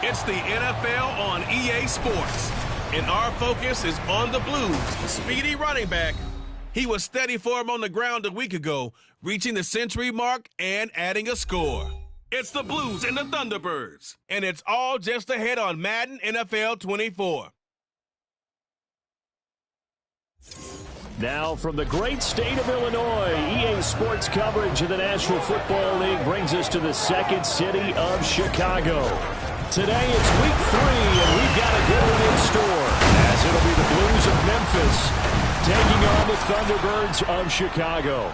It's the NFL on EA Sports, and our focus is on the Blues' speedy running back. He was steady for him on the ground a week ago, reaching the century mark and adding a score. It's the Blues and the Thunderbirds, and it's all just ahead on Madden NFL 24. Now from the great state of Illinois, EA Sports coverage of the National Football League brings us to the second city of Chicago. Today it's week 3, and we've got a good one in store, as it'll be the Blues of Memphis taking on the Thunderbirds of Chicago.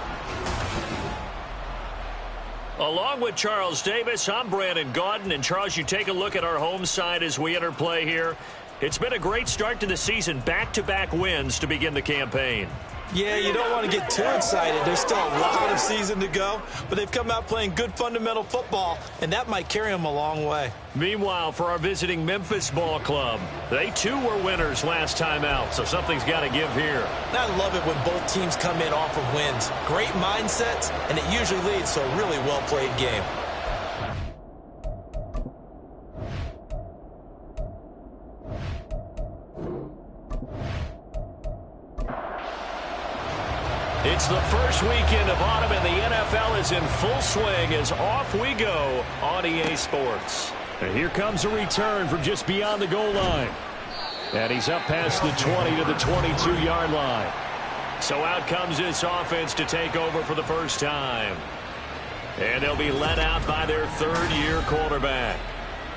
Along with Charles Davis, I'm Brandon Gaudin. And Charles, you take a look at our home side as we enter play here. It's been a great start to the season, back-to-back wins to begin the campaign. Yeah, you don't want to get too excited. There's still a lot of season to go, but they've come out playing good fundamental football, and that might carry them a long way. Meanwhile, for our visiting Memphis ball club, they too were winners last time out, so something's got to give here. I love it when both teams come in off of wins. Great mindsets, and it usually leads to a really well-played game. It's the first weekend of autumn, and the NFL is in full swing as off we go on EA Sports. And here comes a return from just beyond the goal line. And he's up past the 20 to the 22-yard line. So out comes this offense to take over for the first time. And they'll be led out by their third-year quarterback.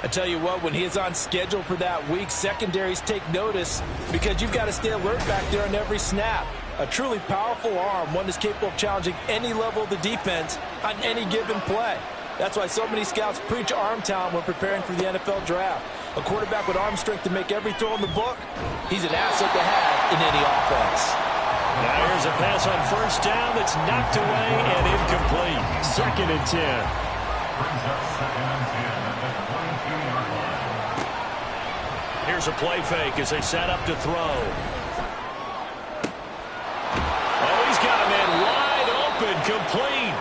I tell you what, when he is on schedule for that week, secondaries take notice because you've got to stay alert back there on every snap. A truly powerful arm, one that's capable of challenging any level of the defense on any given play. That's why so many scouts preach arm talent when preparing for the NFL draft. A quarterback with arm strength to make every throw in the book, he's an asset to have in any offense. Now here's a pass on first down that's knocked away and incomplete. 2nd and 10. Here's a play fake as they set up to throw. Oh, he's got a man wide open, complete.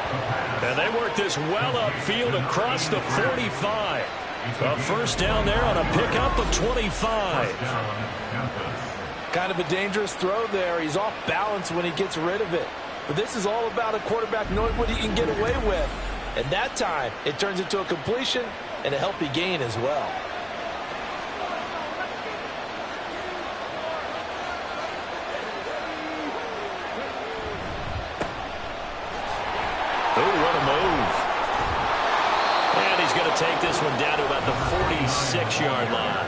And they work this well upfield across the 45. A first down there on a pickup of 25. Kind of a dangerous throw there. He's off balance when he gets rid of it. But this is all about a quarterback knowing what he can get away with. At that time, it turns into a completion and a healthy gain as well. Take this one down to about the 46-yard line.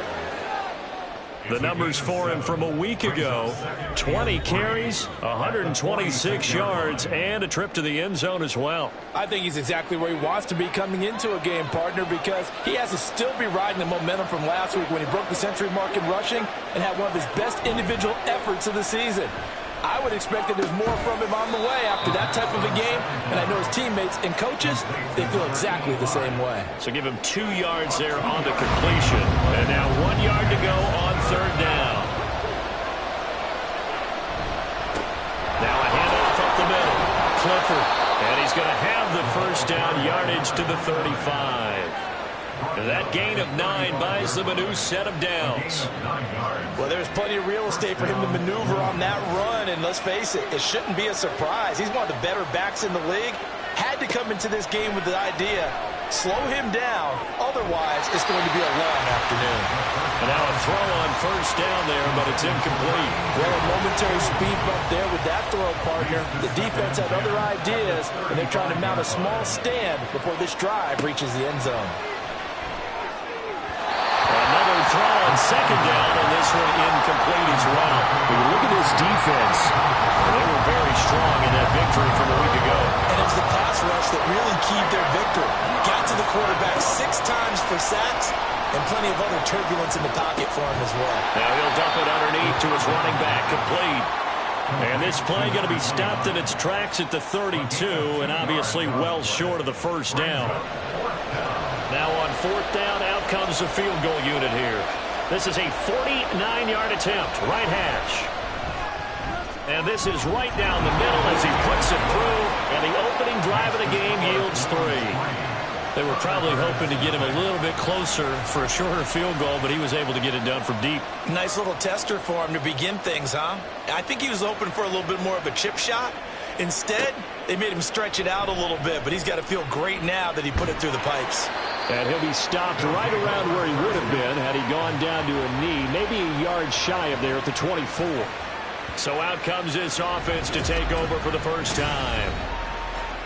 The numbers for him from a week ago: 20 carries, 126 yards, and a trip to the end zone as well. I think he's exactly where he wants to be coming into a game, partner, because he has to still be riding the momentum from last week when he broke the century mark in rushing and had one of his best individual efforts of the season. I would expect that there's more from him on the way after that type of a game, and I know his teammates and coaches, they feel exactly the same way. So give him 2 yards there on the completion, and now 1 yard to go on third down. Now a handoff up the middle. Clifford, and he's going to have the first down yardage to the 35. That gain of 9 buys them a new set of downs. Well, there's plenty of real estate for him to maneuver on that run, and let's face it, it shouldn't be a surprise. He's one of the better backs in the league. Had to come into this game with the idea, slow him down, otherwise it's going to be a long afternoon. And now a throw on first down there, but it's incomplete. Well, a momentary speed bump there with that throw, partner. The defense had other ideas, and they're trying to mount a small stand before this drive reaches the end zone. Another throw on second down, and this one incomplete as well. When you look at this defense, they were very strong in that victory from a week ago. And it was the pass rush that really keyed their victory. Got to the quarterback 6 times for sacks, and plenty of other turbulence in the pocket for him as well. Now he'll dump it underneath to his running back, complete. And this play going to be stopped in its tracks at the 32, and obviously well short of the first down. Now on fourth down, out comes the field goal unit here. This is a 49-yard attempt, right hash. And this is right down the middle as he puts it through, and the opening drive of the game yields 3. They were probably hoping to get him a little bit closer for a shorter field goal, but he was able to get it done from deep. Nice little tester for him to begin things, huh? I think he was hoping for a little bit more of a chip shot. Instead, they made him stretch it out a little bit, but he's got to feel great now that he put it through the pipes. And he'll be stopped right around where he would have been had he gone down to a knee, maybe a yard shy of there at the 24. So out comes this offense to take over for the first time.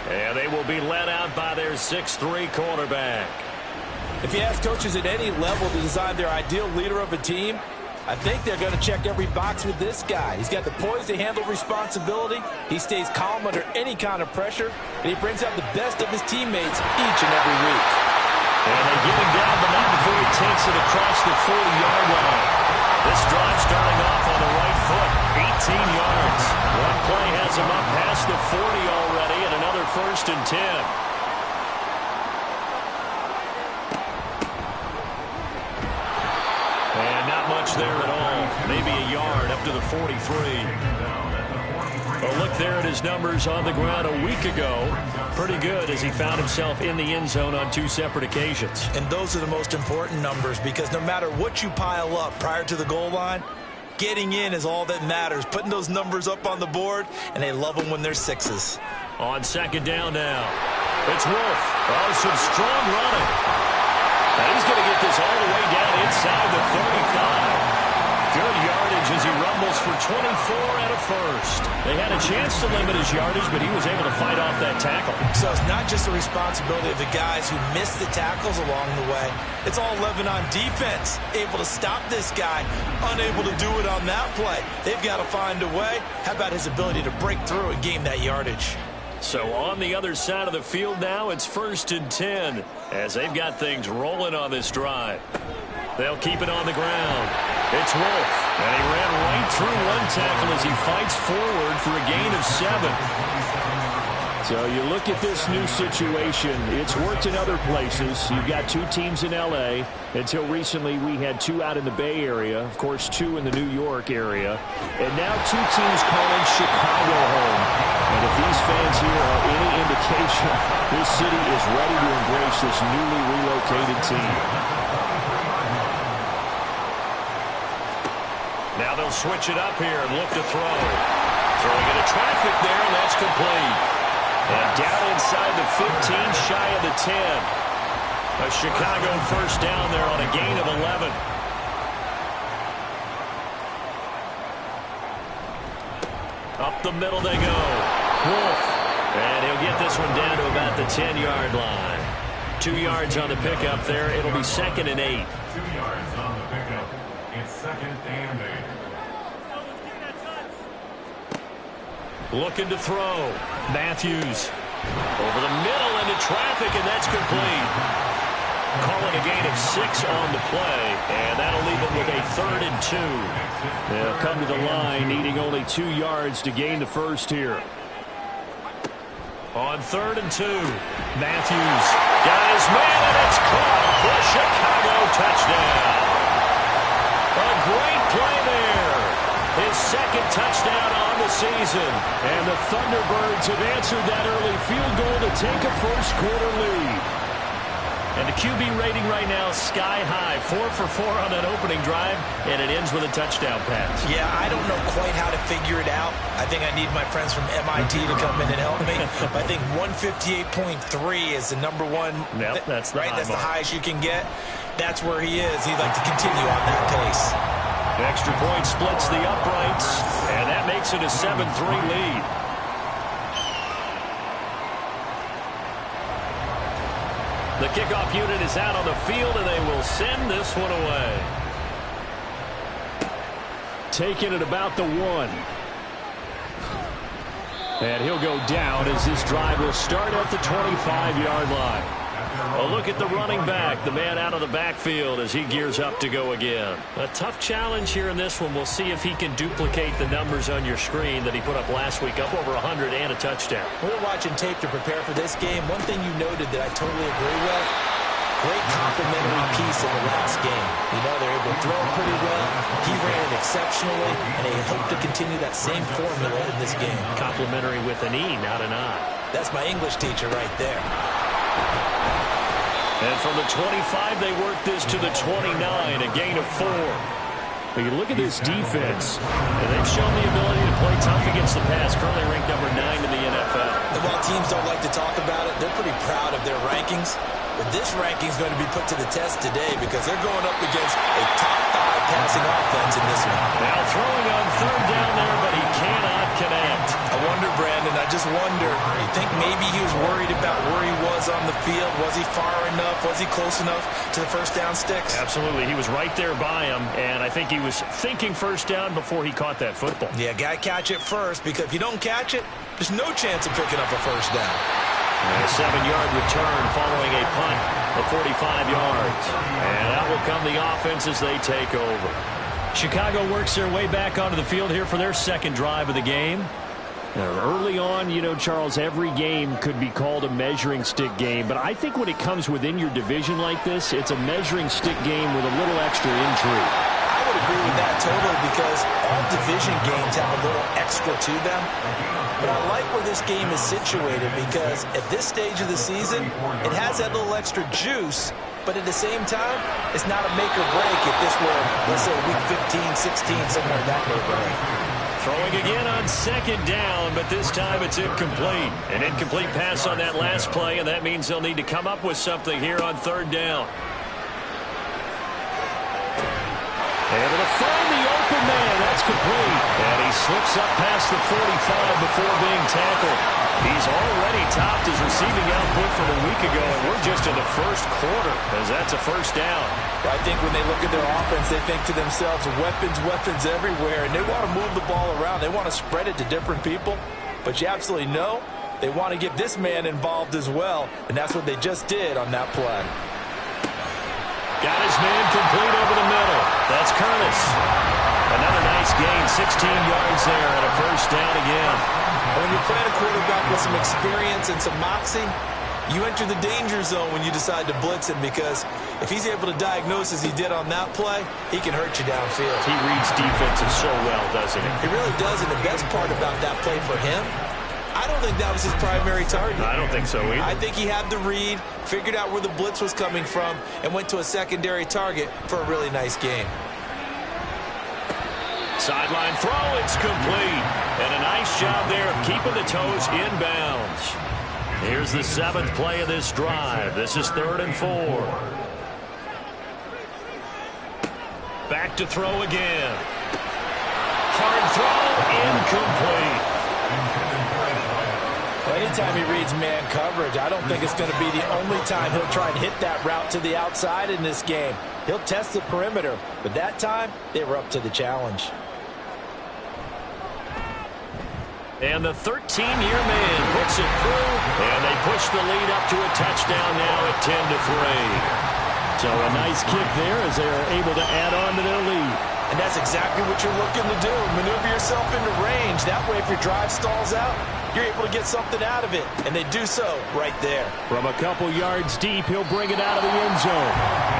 And they will be led out by their 6'3" quarterback. If you ask coaches at any level to design their ideal leader of a team, I think they're going to check every box with this guy. He's got the poise to handle responsibility. He stays calm under any kind of pressure, and he brings out the best of his teammates each and every week. And they get him down, but not before he takes it across the 40-yard line. This drive starting off on the right foot, 18 yards. One play has him up past the 40 already, and another 1st and 10. And not much there at all. Maybe a yard up to the 43. Well, look there at his numbers on the ground a week ago. Pretty good as he found himself in the end zone on 2 separate occasions. And those are the most important numbers because no matter what you pile up prior to the goal line, getting in is all that matters. Putting those numbers up on the board, and they love them when they're 6s. On 2nd down now. It's Wolf. Oh, some strong running. And he's going to get this all the way down inside the 35. Good yardage as he rumbles for 24 and a 1st. They had a chance to limit his yardage, but he was able to fight off that tackle. So it's not just the responsibility of the guys who missed the tackles along the way. It's all 11 on defense, able to stop this guy, unable to do it on that play. They've got to find a way. How about his ability to break through and gain that yardage? So on the other side of the field now, it's 1st and 10 as they've got things rolling on this drive. They'll keep it on the ground. It's Wolf, and he ran right through one tackle as he fights forward for a gain of 7. So you look at this new situation. It's worked in other places. You've got 2 teams in L.A. Until recently, we had 2 out in the Bay Area. Of course, 2 in the New York area. And now 2 teams calling Chicago home. And if these fans here are any indication, this city is ready to embrace this newly relocated team. Now they'll switch it up here and look to throw. Throwing into traffic there, and that's complete. And down inside the 15, shy of the 10. A Chicago 1st down there on a gain of 11. Up the middle they go. Wolf. And he'll get this one down to about the 10-yard line. 2 yards on the pickup there. It'll be 2nd and 8. 2 yards on the pickup. It's 2nd and 8. Looking to throw. Matthews. Over the middle into traffic, and that's complete. Calling a gain of 6 on the play, and that'll leave it with a 3rd and 2. They'll come to the line, needing only 2 yards to gain the 1st here. On 3rd and 2, Matthews got his man, and it's caught for a Chicago touchdown. A great play there. His 2nd touchdown on the season. And the Thunderbirds have answered that early field goal to take a 1st quarter lead. And the QB rating right now is sky high. 4 for 4 on that opening drive, and it ends with a touchdown pass. Yeah, I don't know quite how to figure it out. I think I need my friends from MIT to come in and help me. But I think 158.3 is the number one. Yep, that's the right. high That's mark. the highest you can get. That's where he is. He'd like to continue on that pace. Extra point splits the uprights, and that makes it a 7-3 lead. The kickoff unit is out on the field, and they will send this one away. Taking it about the 1. And he'll go down as this drive will start at the 25-yard line. A look at the running back, the man out of the backfield as he gears up to go again. A tough challenge here in this one. We'll see if he can duplicate the numbers on your screen that he put up last week, up over 100 and a touchdown. We're watching tape to prepare for this game. One thing you noted that I totally agree with, great complimentary piece in the last game. You know, they're able to throw it pretty well. He ran it exceptionally, and they hope to continue that same formula in this game. Complimentary with an E, not an I. That's my English teacher right there. And from the 25, they work this to the 29, a gain of 4. You look at this defense, and they've shown the ability to play tough against the pass, currently ranked number 9 in the NFL. And while teams don't like to talk about it, they're pretty proud of their rankings. But this ranking is going to be put to the test today because they're going up against a top 5 passing offense in this one. Now throwing on third down there, but he cannot connect. I wonder, Brandon, I just wonder, you think maybe he was worried about where he was on the field? Was he far enough? Was he close enough to the first down sticks? Absolutely. He was right there by him, and I think he was thinking first down before he caught that football. Yeah, got to catch it first, because if you don't catch it, there's no chance of picking up a first down. And a 7-yard return following a punt of 45 yards. And out will come the offense as they take over. Chicago works their way back onto the field here for their second drive of the game. Now, early on, you know, Charles, every game could be called a measuring stick game. But I think when it comes within your division like this, it's a measuring stick game with a little extra intrigue. I would agree with that totally, because all division games have a little extra to them. But I like where this game is situated, because at this stage of the season, it has that little extra juice. But at the same time, it's not a make or break if this were, let's say, week 15, 16, somewhere in that neighborhood. Throwing again on second down, but this time it's incomplete. An incomplete pass on that last play, and that means they'll need to come up with something here on third down. Able to find the open man. That's complete. And he slips up past the 45 before being tackled. He's already topped his receiving output from a week ago, and we're just in the first quarter, as that's a first down. I think when they look at their offense, they think to themselves, weapons everywhere, and they want to move the ball around. They want to spread it to different people, but you absolutely know they want to get this man involved as well, and that's what they just did on that play. Got his man complete over the middle. That's Curtis. Another nice gain, 16 yards there, and a first down again. When you're playing a quarterback with some experience and some moxie, you enter the danger zone when you decide to blitz him, because if he's able to diagnose as he did on that play, he can hurt you downfield. He reads defenses so well, doesn't he? He really does, and the best part about that play for him, I don't think that was his primary target. I don't think so either. I think he had the read, figured out where the blitz was coming from, and went to a secondary target for a really nice game. Sideline throw, it's complete. And a nice job there of keeping the toes inbounds. Here's the 7th play of this drive. This is 3rd and 4. Back to throw again. Hard throw, incomplete. Anytime he reads man coverage, I don't think it's going to be the only time he'll try and hit that route to the outside in this game. He'll test the perimeter, but that time, they were up to the challenge. And the 13-year man puts it through, and they push the lead up to a touchdown now at 10-3. So a nice kick there as they're able to add on to their lead. And that's exactly what you're looking to do. Maneuver yourself into range. That way, if your drive stalls out, you're able to get something out of it. And they do so right there. From a couple yards deep, he'll bring it out of the end zone.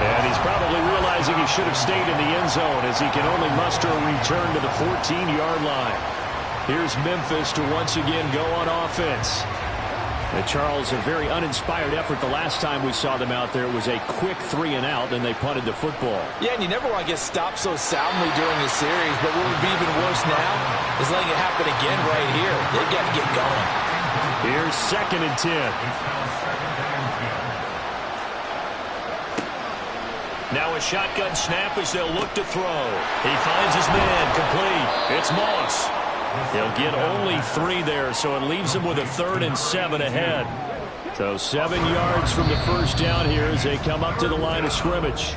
And he's probably realizing he should have stayed in the end zone, as he can only muster a return to the 14-yard line. Here's Memphis to once again go on offense. And Charles, a very uninspired effort the last time we saw them out there. It was a quick 3-and-out, and they punted the football. Yeah, and you never want to get stopped so soundly during the series, but what would be even worse now is letting it happen again right here. They've got to get going. Here's 2nd and 10. Now a shotgun snap as they'll look to throw. He finds his man complete. It's Moss. He'll get only 3 there, so it leaves him with a 3rd and 7 ahead. So 7 yards from the first down here as they come up to the line of scrimmage.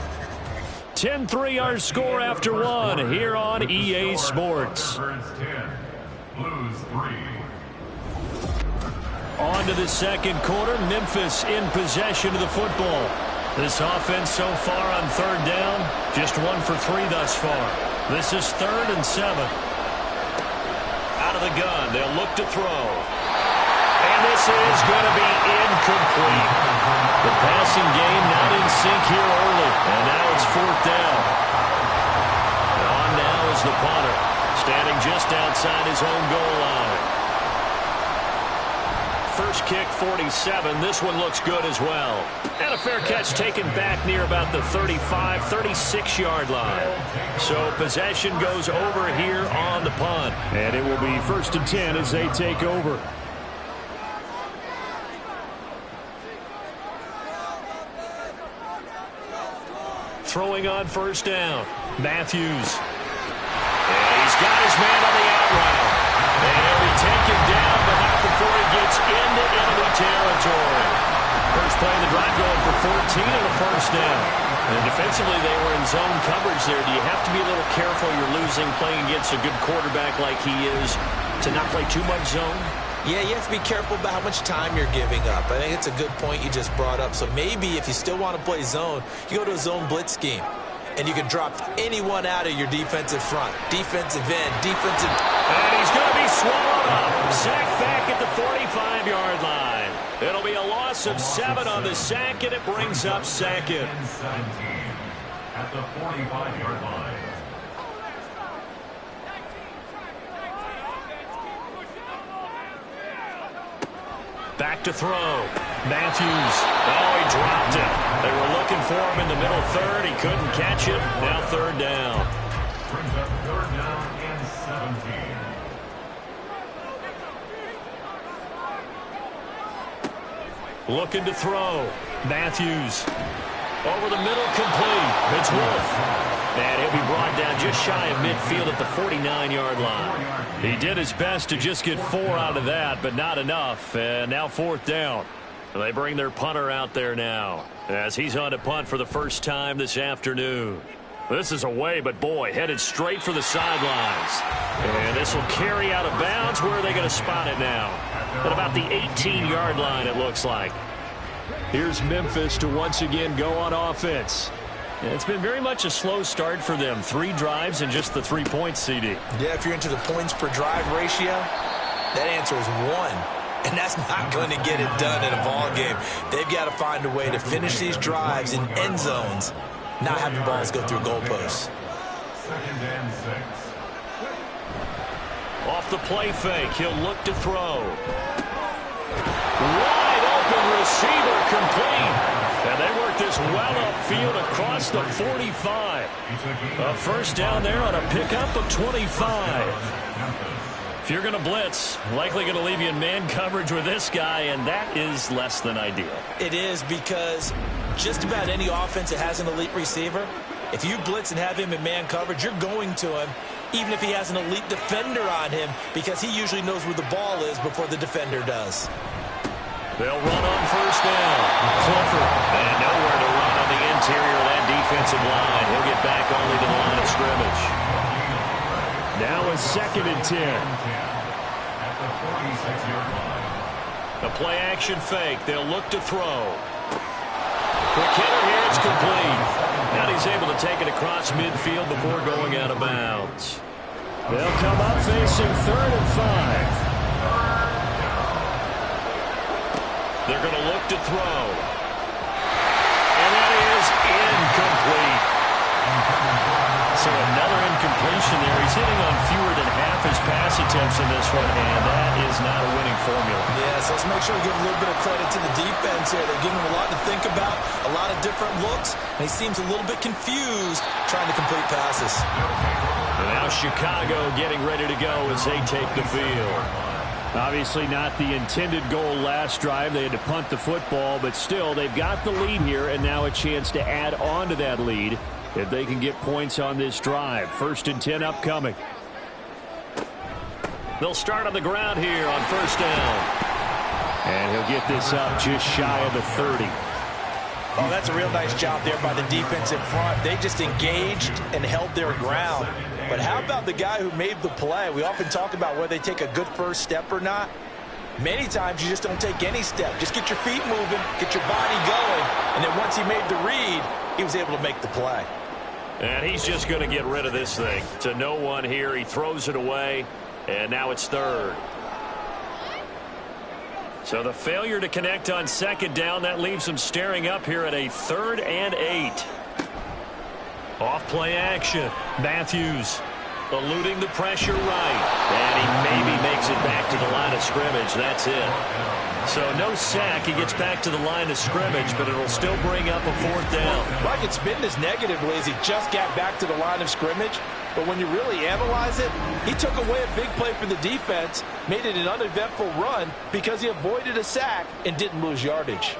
10-3 our score after 1 here on EA Sports. Birds 10, Blues 3. On to the second quarter. Memphis in possession of the football. This offense so far on 3rd down, just 1 for 3 thus far. This is 3rd and 7. Out of the gun, they'll look to throw. And this is going to be incomplete. The passing game not in sync here early. And now it's 4th down. And on now is the punter, standing just outside his own goal line. first kick 47. This one looks good as well. And a fair catch taken back near about the 35, 36-yard line. So possession goes over here on the punt. And it will be 1st and 10 as they take over. Throwing on 1st down. Matthews. And he's got his man on the out route. And he'll be taken down, but not before he gets into enemy territory. First play of the drive going for 14 and a 1st down. And defensively, they were in zone coverage there. Do you have to be a little careful? You're losing, playing against a good quarterback like he is, to not play too much zone? Yeah, you have to be careful about how much time you're giving up. I think it's a good point you just brought up. So maybe if you still want to play zone, you go to a zone blitz scheme. And you can drop anyone out of your defensive front. Defensive end, defensive... And he's going to be swallowed up. Sacked back at the 45-yard line. It'll be a loss of 7 on the sack, and it brings up 2nd. 17 at the 45-yard line. Back to throw. Matthews. Oh, he dropped it. They were looking for him in the middle third. He couldn't catch it. Now 3rd down. Brings up 3rd down and 17. Looking to throw. Matthews. Over the middle, complete. It's Wolf. And he'll be brought down just shy of midfield at the 49-yard line. He did his best to just get 4 out of that, but not enough. And now 4th down. They bring their punter out there now as he's on to punt for the first time this afternoon. This is away, but boy, headed straight for the sidelines. And this will carry out of bounds. Where are they going to spot it now? At about the 18-yard line, it looks like. Here's Memphis to once again go on offense. It's been very much a slow start for them. 3 drives and just the 3 points, CD. Yeah, if you're into the points per drive ratio, that answer is 1. And that's not going to get it done in a ball game. They've got to find a way to finish these drives in end zones, not having balls go through goalposts. 2nd and 6. Off the play fake, he'll look to throw. Wide open receiver, complete. And they work this well upfield across the 45. A 1st down there on a pickup of 25. If you're going to blitz, likely going to leave you in man coverage with this guy, and that is less than ideal. It is, because just about any offense that has an elite receiver, if you blitz and have him in man coverage, you're going to him, even if he has an elite defender on him, because he usually knows where the ball is before the defender does. They'll run on 1st down. Clifford. And nowhere to run on the interior of that defensive line. He'll get back only to the line of scrimmage. Now a 2nd and 10. At the 46-yard line. A play action fake. They'll look to throw. Quick hitter here. It's complete. Now he's able to take it across midfield before going out of bounds. They'll come up facing 3rd and 5. They're going to look to throw. And that is incomplete. So another incompletion there. He's hitting on fewer than half his pass attempts in this one, and that is not a winning formula. Yeah, so let's make sure we give a little bit of credit to the defense here. They're giving him a lot to think about, a lot of different looks, and he seems a little bit confused trying to complete passes. And now Chicago getting ready to go as they take the field. Obviously not the intended goal last drive. They had to punt the football, but still they've got the lead here, and now a chance to add on to that lead if they can get points on this drive. 1st and 10 upcoming. They'll start on the ground here on 1st down. And he'll get this up just shy of the 30. Oh, that's a real nice job there by the defensive front. They just engaged and held their ground. But how about the guy who made the play? We often talk about whether they take a good first step or not. Many times you just don't take any step. Just get your feet moving, get your body going, and then once he made the read, he was able to make the play. And he's just going to get rid of this thing. To no one here. He throws it away, and now it's 3rd. So the failure to connect on 2nd down, that leaves him staring up here at a 3rd and 8. Off play action. Matthews. Eluding the pressure right. And he maybe makes it back to the line of scrimmage. That's it. So no sack. He gets back to the line of scrimmage, but it'll still bring up a 4th down. Like it's been as negatively as he just got back to the line of scrimmage. But when you really analyze it, he took away a big play for the defense, made it an uneventful run because he avoided a sack and didn't lose yardage.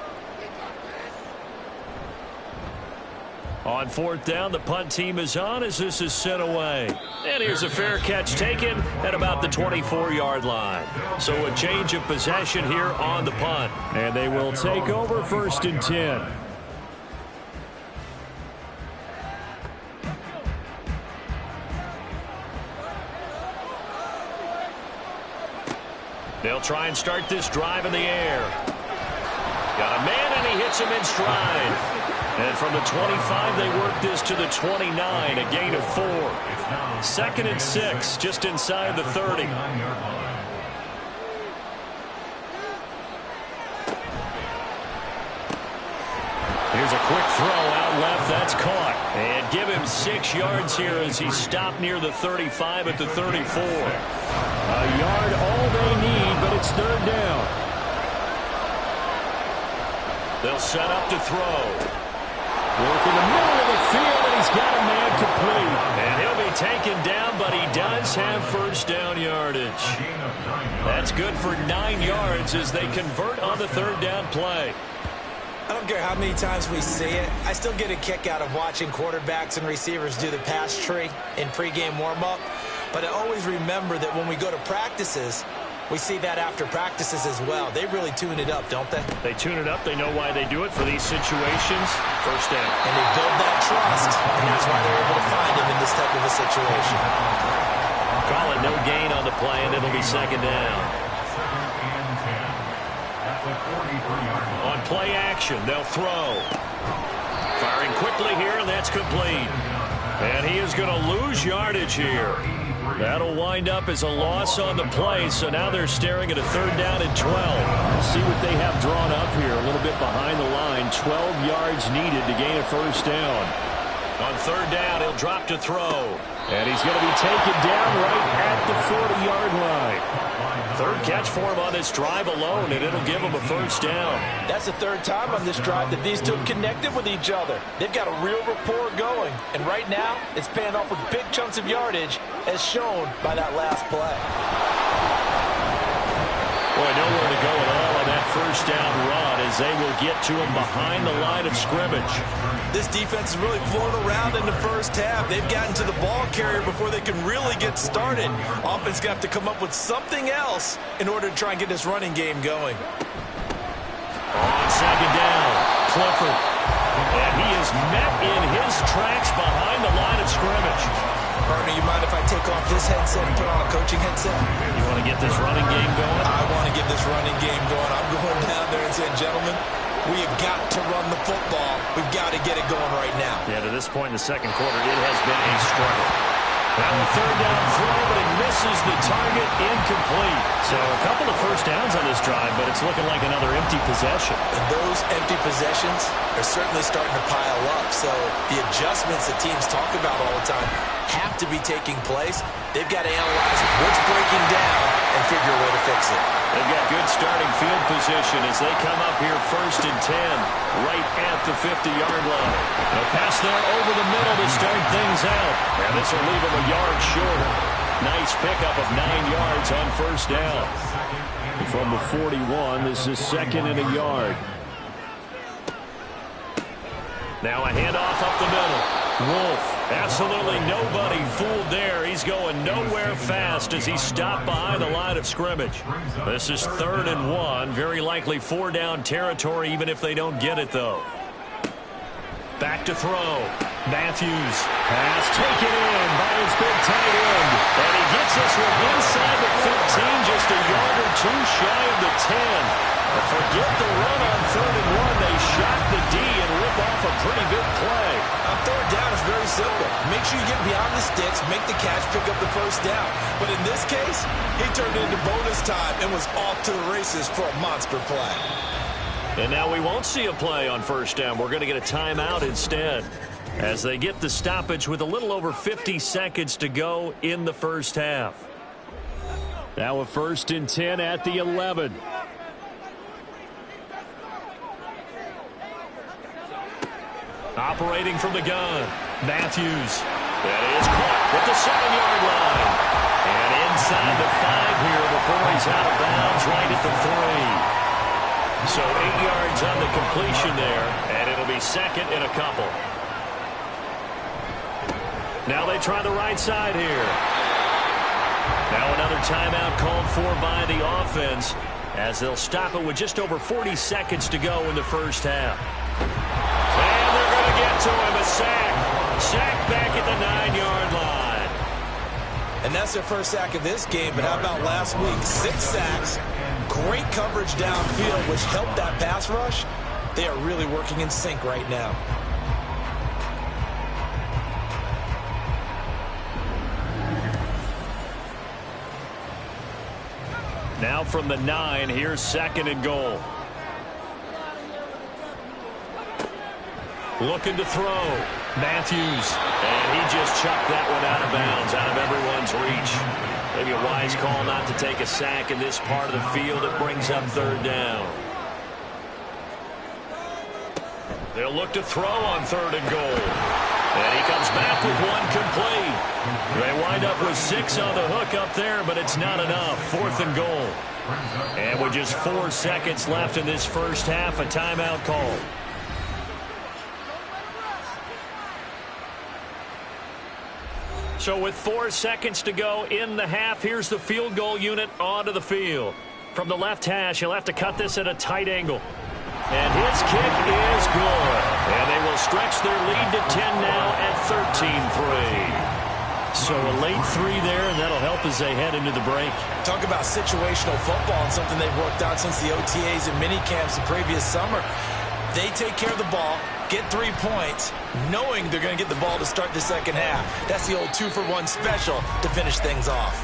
On 4th down, the punt team is on as this is sent away. And here's a fair catch taken at about the 24-yard line. So a change of possession here on the punt. And they will take over 1st and 10. They'll try and start this drive in the air. Got a man, and he hits him in stride. And from the 25, they work this to the 29, a gain of 4. 2nd and 6, just inside the 30. Here's a quick throw out left. That's caught. And give him 6 yards here as he stopped near the 35 at the 34. A yard all they need, but it's 3rd down. They'll set up to throw. Work in the middle of the field, and he's got a man complete. And he'll be taken down, but he does have 1st down yardage. That's good for 9 yards as they convert on the 3rd down play. I don't care how many times we see it. I still get a kick out of watching quarterbacks and receivers do the pass tree in pregame warm-up. But I always remember that when we go to practices, we see that after practices as well. They really tune it up, don't they? They tune it up. They know why they do it for these situations. 1st down. And they build that trust, and that's why they're able to find him in this type of a situation. Call it no gain on the play, and it'll be 2nd down. On play action, they'll throw. Firing quickly here, and that's complete. And he is going to lose yardage here. That'll wind up as a loss on the play, so now they're staring at a 3rd down and 12. We'll see what they have drawn up here, a little bit behind the line. 12 yards needed to gain a 1st down. On 3rd down, he'll drop to throw. And he's going to be taken down right at the 40-yard line. 3rd catch for him on this drive alone, and it'll give him a 1st down. That's the 3rd time on this drive that these two have connected with each other. They've got a real rapport going, and right now it's paying off with big chunks of yardage as shown by that last play. Boy, nowhere to go at all on that 1st down run as they will get to him behind the line of scrimmage. This defense is really floating around in the 1st half. They've gotten to the ball carrier before they can really get started. Offense got to come up with something else in order to try and get this running game going. On 2nd down, Clifford. And he is met in his tracks behind the line of scrimmage. Partner, you mind if I take off this headset and put on a coaching headset? You want to get this running game going? I want to get this running game going. I'm going down there and saying, gentlemen, we have got to run the football. We've got to get it going right now. Yeah, to this point in the 2nd quarter, it has been a struggle. Now a 3rd down throw, but it misses the target, incomplete. So a couple of 1st downs on this drive, but it's looking like another empty possession. And those empty possessions are certainly starting to pile up. So the adjustments that teams talk about all the time have to be taking place. They've got to analyze what's breaking down and figure a way to fix it. They've got good starting field position as they come up here 1st and 10, right at the 50-yard line. A pass there over the middle to start things out. And this will leave them a yard shorter. Nice pickup of 9 yards on 1st down. From the 41, this is 2nd and a yard. Now a handoff up the middle. Wolf, absolutely nobody fooled there. He's going nowhere fast as he stopped behind the line of scrimmage. This is 3rd and 1. Very likely 4 down territory, even if they don't get it, though. Back to throw. Matthews. Pass taken in by his big tight end. And he gets this one inside the 15, just a yard or 2 shy of the 10. Forget the run on 3rd and 1. They shot the D and rip off a pretty big play. On 3rd down, it's very simple. Make sure you get beyond the sticks, make the catch, pick up the 1st down. But in this case, he turned it into bonus time and was off to the races for a monster play. And now we won't see a play on 1st down. We're going to get a timeout instead. as they get the stoppage with a little over 50 seconds to go in the first half. Now a 1st and 10 at the 11. Operating from the gun, Matthews. That is caught at the 7-yard line. And inside the 5 here before he's out of bounds right at the 3. So 8 yards on the completion there, and it'll be 2nd and a couple. Now they try the right side here. Now another timeout called for by the offense as they'll stop it with just over 40 seconds to go in the first half. And they're going to get to him, a sack. Sack back at the 9-yard line. And that's their first sack of this game, but how about last week? 6 sacks, great coverage downfield, which helped that pass rush. They are really working in sync right now. Now from the 9, here's 2nd and goal. Looking to throw. Matthews. And he just chucked that one out of bounds, out of everyone's reach. Maybe a wise call not to take a sack in this part of the field. It brings up 3rd down. They'll look to throw on 3rd and goal. And he comes back with 1 complete. They wind up with 6 on the hook up there, but it's not enough. 4th and goal. And with just 4 seconds left in this first half, a timeout call. So with 4 seconds to go in the half, here's the field goal unit onto the field. From the left hash, he'll have to cut this at a tight angle. And his kick is good. And they will stretch their lead to 10 now at 13-3. So a late 3 there, and that'll help as they head into the break. Talk about situational football and something they've worked out since the OTAs and mini camps the previous summer. They take care of the ball, get 3 points, knowing they're going to get the ball to start the second half. That's the old 2-for-1 special to finish things off.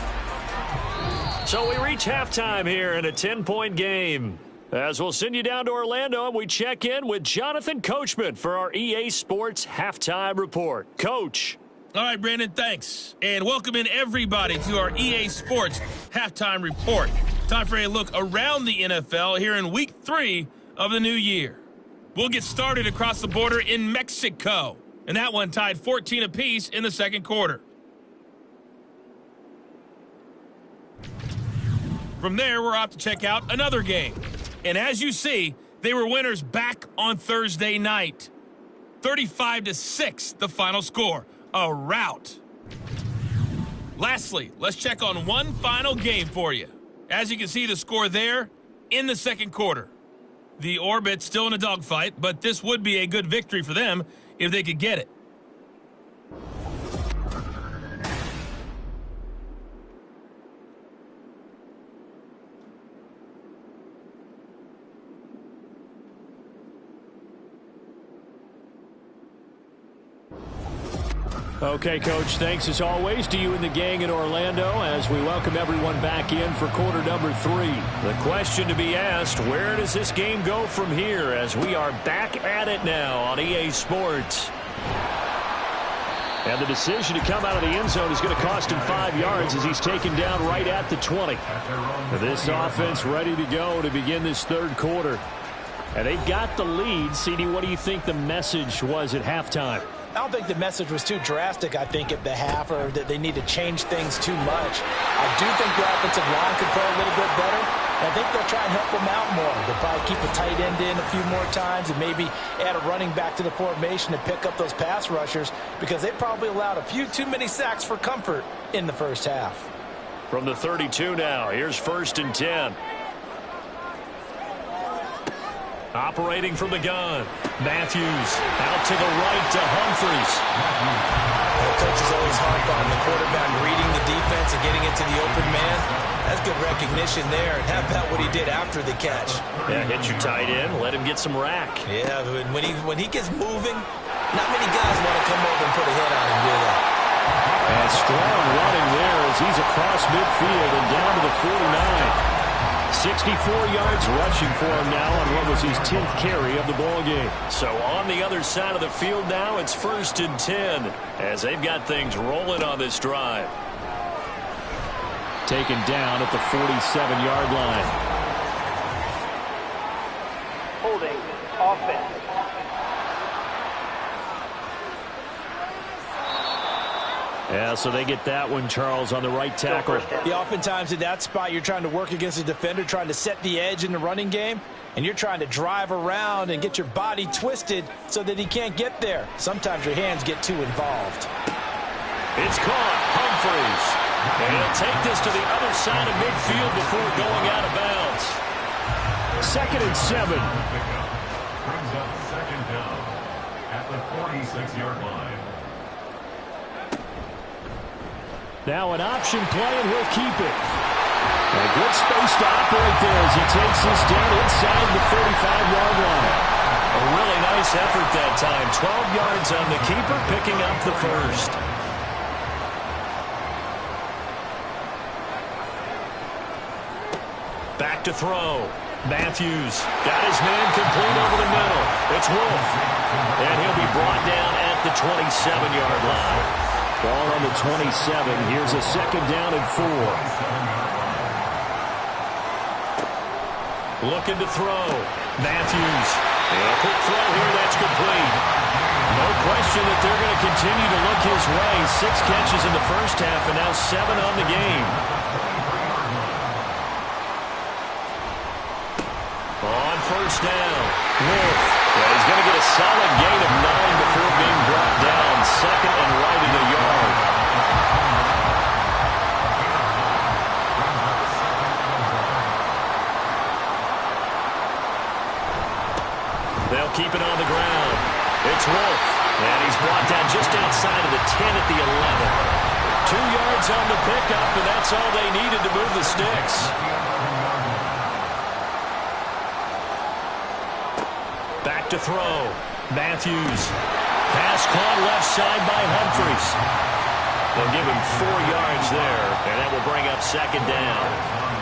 So we reach halftime here in a 10-point game. As we'll send you down to Orlando, and we check in with Jonathan Coachman for our EA Sports Halftime Report. Coach. All right, Brandon, thanks. And welcome in everybody to our EA Sports Halftime Report. Time for a look around the NFL here in Week 3 of the new year. We'll get started across the border in Mexico, and that one tied 14 apiece in the second quarter. From there, we're off to check out another game. And as you see, they were winners back on Thursday night. 35-6, the final score. A rout. Lastly, let's check on one final game for you. As you can see, the score there in the second quarter. The Orbit's still in a dogfight, but this would be a good victory for them if they could get it. Okay, Coach, thanks as always to you and the gang in Orlando as we welcome everyone back in for quarter number 3. The question to be asked, where does this game go from here as we are back at it now on EA Sports? And the decision to come out of the end zone is going to cost him 5 yards as he's taken down right at the 20. This offense ready to go to begin this third quarter. And they've got the lead. CD, what do you think the message was at halftime? I don't think the message was too drastic, I think, at the half, or that they need to change things too much. I do think the offensive line could play a little bit better. I think they'll try and help them out more. They'll probably keep a tight end in a few more times and maybe add a running back to the formation to pick up those pass rushers because they probably allowed a few too many sacks for comfort in the first half. From the 32 now, here's 1st and 10. Operating from the gun. Matthews out to the right to Humphries. The coaches always harp on the quarterback reading the defense and getting it to the open man. That's good recognition there. And how about what he did after the catch? Yeah, hit your tight end. Let him get some rack. Yeah, when he gets moving, not many guys want to come over and put a hit on him, do they? And strong running there as he's across midfield and down to the 49. 64 yards rushing for him now on what was his 10th carry of the ball game. So on the other side of the field now, it's 1st and 10 as they've got things rolling on this drive. Taken down at the 47-yard line. Holding offense. Yeah, so they get that one, Charles, on the right tackle. Yeah, oftentimes in that spot, you're trying to work against a defender, trying to set the edge in the running game, and you're trying to drive around and get your body twisted so that he can't get there. Sometimes your hands get too involved. It's caught. Humphreys. And he'll take this to the other side of midfield before going out of bounds. 2nd and 7. Brings up 2nd down at the 46-yard line. Now an option play, and he'll keep it. A good space to operate there as he takes this down inside the 45-yard line. A really nice effort that time. 12 yards on the keeper, picking up the first. Back to throw. Matthews got his man complete over the middle. It's Wolf. And he'll be brought down at the 27-yard line. Ball on the 27. Here's a 2nd down and 4. Looking to throw. Matthews. And a quick throw here. That's complete. No question that they're going to continue to look his way. 6 catches in the first half and now 7 on the game. On 1st down. Wolf. Yeah, he's going to get a solid gain of 9 before being brought down. 2nd and right in the yard. They'll keep it on the ground. It's Wolf. And he's brought down just outside of the 10 at the 11. 2 yards on the pickup, and that's all they needed to move the sticks. Back to throw. Matthews. Pass caught left side by Humphreys. They'll give him 4 yards there, and that will bring up 2nd down.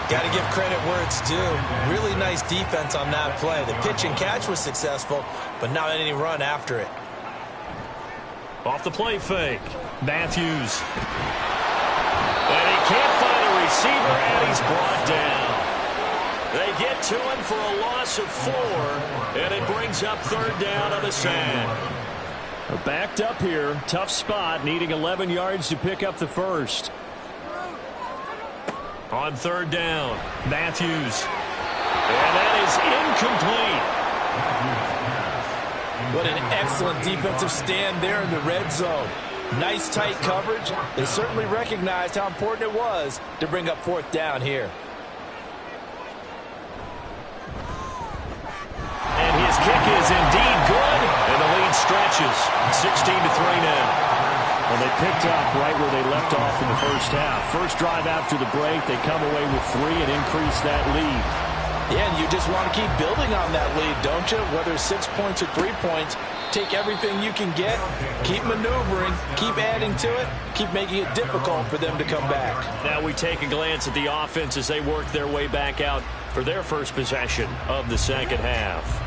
Got to give credit where it's due. Really nice defense on that play. The pitch and catch was successful, but not any run after it. Off the play fake. Matthews. And he can't find a receiver, and he's brought down. They get to him for a loss of 4, and it brings up 3rd down on the sack. Backed up here. Tough spot, needing 11 yards to pick up the first. On 3rd down, Matthews. And that is incomplete. What an excellent defensive stand there in the red zone. Nice tight coverage. They certainly recognized how important it was to bring up 4th down here. And his kick is indeed good, and the lead stretches. 16-3 now. Well, they picked up right where they left off in the first half. First drive after the break, they come away with 3 and increase that lead. Yeah, and you just want to keep building on that lead, don't you? Whether it's 6 points or 3 points, take everything you can get, keep maneuvering, keep adding to it, keep making it difficult for them to come back. Now we take a glance at the offense as they work their way back out for their first possession of the second half.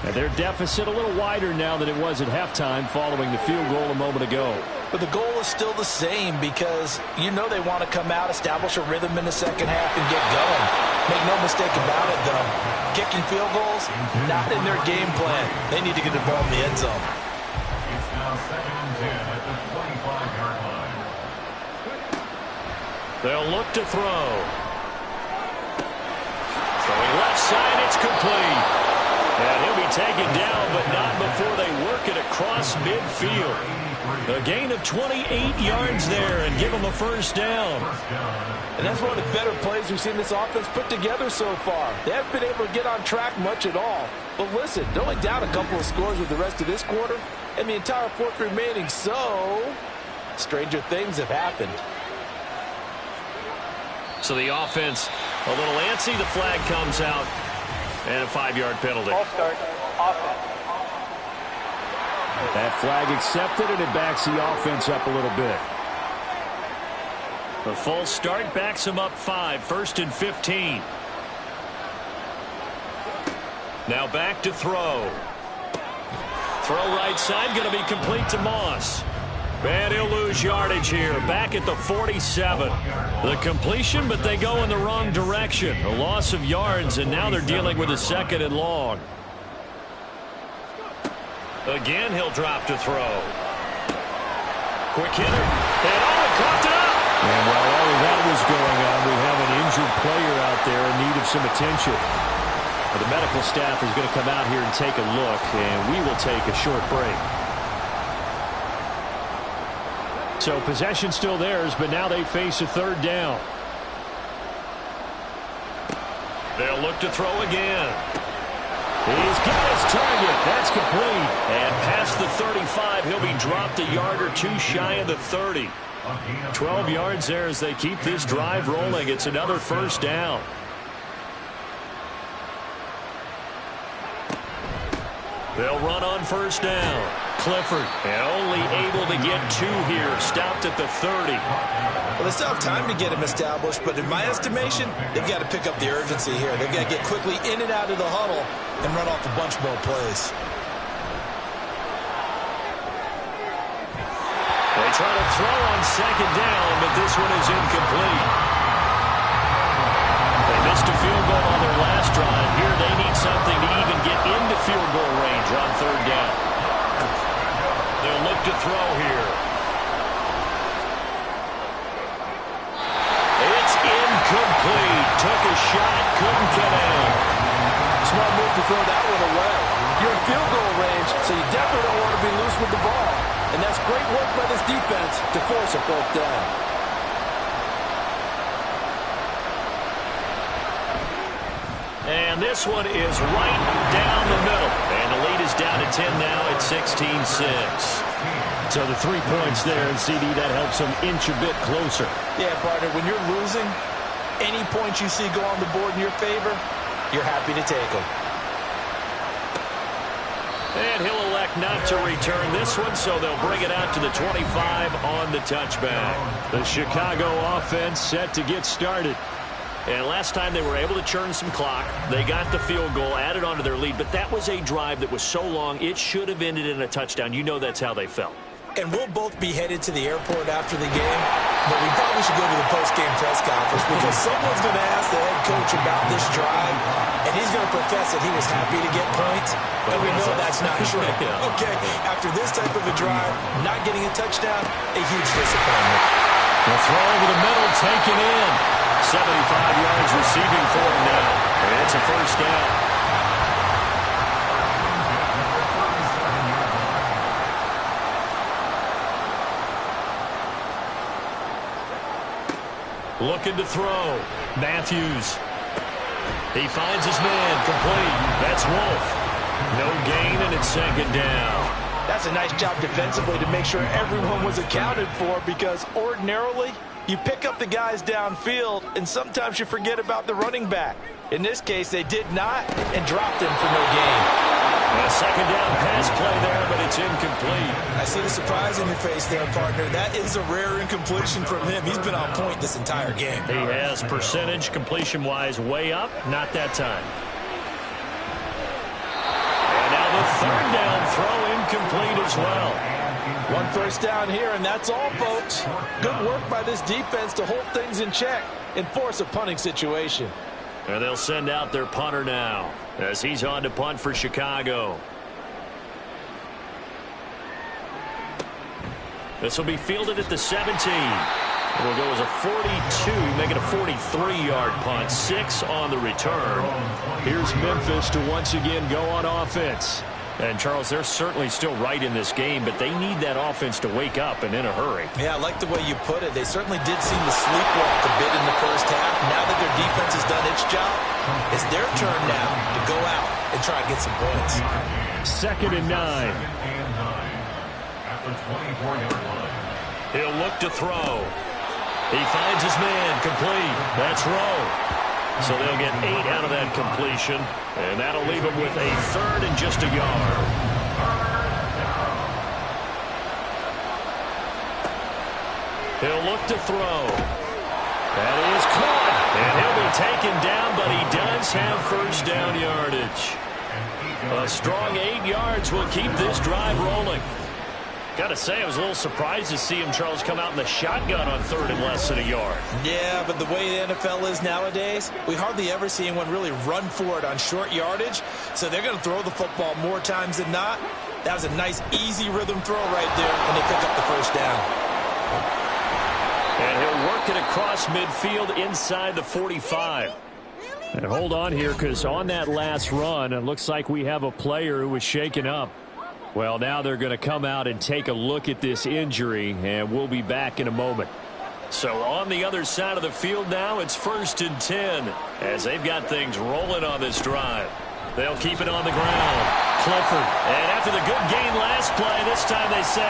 And their deficit a little wider now than it was at halftime following the field goal a moment ago. But the goal is still the same because you know they want to come out, establish a rhythm in the second half, and get going. Make no mistake about it, though. Kicking field goals, not in their game plan. They need to get the ball in the end zone. It's now 2nd and 10 at the 25-yard line. They'll look to throw. Throwing left side, it's complete. And he'll be taken down, but not before they work it across midfield. A gain of 28 yards there and give them a first down. And that's one of the better plays we've seen this offense put together so far. They haven't been able to get on track much at all. But listen, they're only down a couple of scores with the rest of this quarter and the entire fourth remaining, so stranger things have happened. So the offense a little antsy. The flag comes out. And a 5-yard penalty. Ball start, offense. That flag accepted, and it backs the offense up a little bit. The false start backs them up 5. 1st and 15. Now back to throw. Throw right side, going to be complete to Moss. And he'll lose yardage here, back at the 47. The completion, but they go in the wrong direction. A loss of yards, and now they're dealing with a 2nd and long. Again, he'll drop to throw. Quick hitter. And he caught it up. And while all of that was going on, we have an injured player out there in need of some attention. The medical staff is going to come out here and take a look, and we will take a short break. So possession still theirs, but now they face a 3rd down. They'll look to throw again. He's got his target. That's complete. And past the 35, he'll be dropped a yard or two shy of the 30. 12 yards there as they keep this drive rolling. It's another 1st down. They'll run on 1st down. Clifford, and only able to get 2 here. Stopped at the 30. Well, they still have time to get him established, but in my estimation, they've got to pick up the urgency here. They've got to get quickly in and out of the huddle and run off a bunch more plays. They try to throw on 2nd down, but this one is incomplete. They missed a field goal on their last drive. Here they need something to even get into field goal range on 3rd down. They'll look to throw here. It's incomplete. Took a shot, couldn't get in. Smart move to throw that one away. You're in field goal range, so you definitely don't want to be loose with the ball. And that's great work by this defense to force a 4th down. And this one is right down the middle. And the lead is down to 10 now at 16-6. So the 3 points there, and CD, that helps them inch a bit closer. Yeah, partner, when you're losing, any points you see go on the board in your favor, you're happy to take them. And he'll elect not to return this one, so they'll bring it out to the 25 on the touchback. The Chicago offense set to get started. And last time they were able to churn some clock. They got the field goal, added on to their lead, but that was a drive that was so long, it should have ended in a touchdown. You know that's how they felt. And we'll both be headed to the airport after the game, but we probably should go to the post-game press conference because someone's going to ask the head coach about this drive, and he's going to profess that he was happy to get points, and we know that's not true. Okay, after this type of a drive, not getting a touchdown, a huge disappointment. The throw over the middle, taken in. 75 yards receiving for him now, and it's a 1st down. Looking to throw. Matthews. He finds his man. Complete. That's Wolf. No gain, and it's 2nd down. That's a nice job defensively to make sure everyone was accounted for because ordinarily you pick up the guys downfield and sometimes you forget about the running back. In this case, they did not and dropped him for no gain. A 2nd down pass play there, but it's incomplete. I see the surprise in your face there, partner. That is a rare incompletion from him. He's been on point this entire game. He has percentage completion-wise way up. Not that time. And now the 3rd down throw incomplete as well. 1 1st down here, and that's all, folks. Good work by this defense to hold things in check and force a punting situation. And they'll send out their punter now as he's on to punt for Chicago. This will be fielded at the 17. It'll go as a 42, make it a 43-yard punt. 6 on the return. Here's Memphis to once again go on offense. And, Charles, they're certainly still right in this game, but they need that offense to wake up and in a hurry. Yeah, I like the way you put it. They certainly did seem to sleepwalk a bit in the 1st half. Now that their defense has done its job, it's their turn now to go out and try to get some points. 2nd and 9. At the 24-yard line. He'll look to throw. He finds his man. Complete. That's Rowe. So they'll get 8 out of that completion, and that'll leave them with a 3rd and just a yard. He'll look to throw. That is caught, and he'll be taken down, but he does have 1st down yardage. A strong 8 yards will keep this drive rolling. Got to say, I was a little surprised to see him, Charles, come out in the shotgun on 3rd and less than a yard. Yeah, but the way the NFL is nowadays, we hardly ever see anyone really run for it on short yardage. So they're going to throw the football more times than not. That was a nice, easy rhythm throw right there, and they pick up the first down. And he'll work it across midfield inside the 45. And hold on here, because on that last run, it looks like we have a player who was shaken up. Well, now they're going to come out and take a look at this injury, and we'll be back in a moment. So on the other side of the field now, it's 1st and 10 as they've got things rolling on this drive. They'll keep it on the ground. Clifford. And after the good gain last play, this time they say,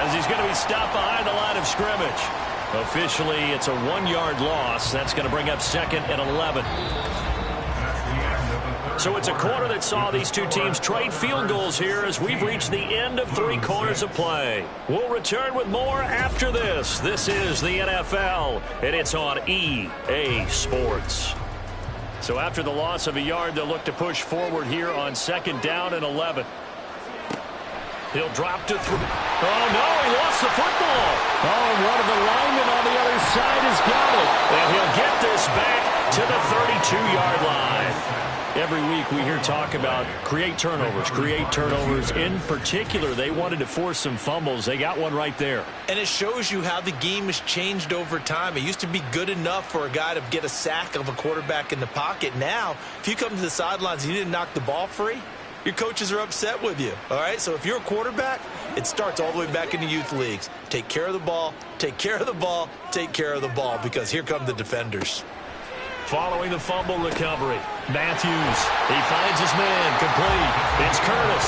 as he's going to be stopped behind the line of scrimmage. Officially, it's a 1-yard loss. That's going to bring up 2nd and 11. So it's a quarter that saw these two teams trade field goals here as we've reached the end of 3 quarters of play. We'll return with more after this. This is the NFL, and it's on EA Sports. So after the loss of a yard, they'll look to push forward here on 2nd down and 11. He'll drop to throw. Oh, no, he lost the football. Oh, and one of the linemen on the other side has got it. And he'll get this back to the 32-yard line. Every week we hear talk about create turnovers. In particular, they wanted to force some fumbles. They got one right there. And it shows you how the game has changed over time. It used to be good enough for a guy to get a sack of a quarterback in the pocket. Now, if you come to the sidelines and you didn't knock the ball free, your coaches are upset with you. All right, so if you're a quarterback, it starts all the way back in the youth leagues. Take care of the ball, take care of the ball, take care of the ball, because here come the defenders. Following the fumble recovery, Matthews, he finds his man, complete. It's Curtis.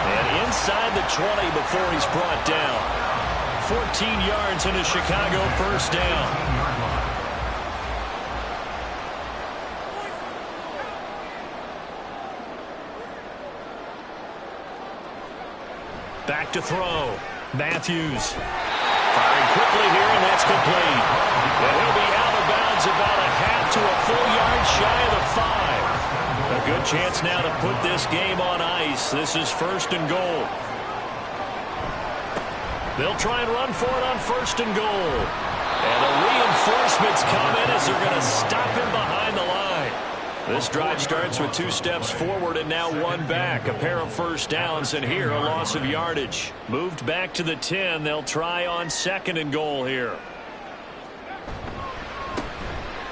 And inside the 20 before he's brought down. 14 yards into Chicago, 1st down. Back to throw. Matthews. Firing quickly here, and that's complete. And he'll be out of bounds about a half to a full yard shy of the 5. A good chance now to put this game on ice. This is 1st and goal. They'll try and run for it on 1st and goal. And the reinforcements come in as they're going to stop him behind the line. This drive starts with 2 steps forward and now 1 back. A pair of 1st downs, and here a loss of yardage. Moved back to the 10. They'll try on 2nd and goal here.